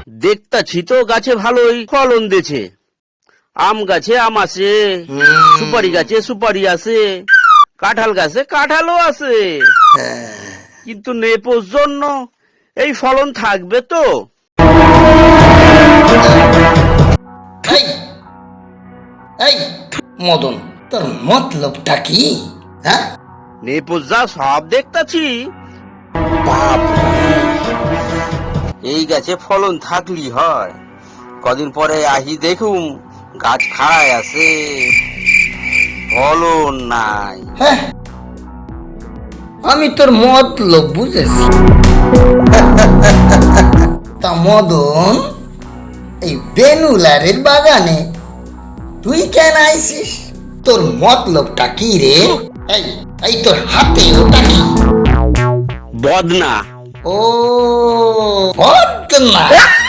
দেখতাছি তো গাছে ভালোই ফলন দিছে। আম গাছে আম আছে, সুপারি গাছে সুপারি আছে, কাঁঠাল গাছে কাঁঠালও আছে, কিন্তু নেপোর জন্য এই ফলন থাকবে তো? এই এই মদন, তোর মতলবটা কি? হ্যাঁ, নেপোর যা সব দেখতাছি, বাপ রে, এই গাছে ফলন থাকলি হয়, কদিন পরে আহি দেখুম গাছ খাড়ায় আছে, ফলন নাই। হ্যাঁ, আমি তোর মতলব বুঝেছি। তা মদন, এই বেনুলারের বাগানে তুই কেন আইছিস? তোর মতলবটা কি রে? এই এই তোর হাতে ওটা কি? বদনা। ও বদনা।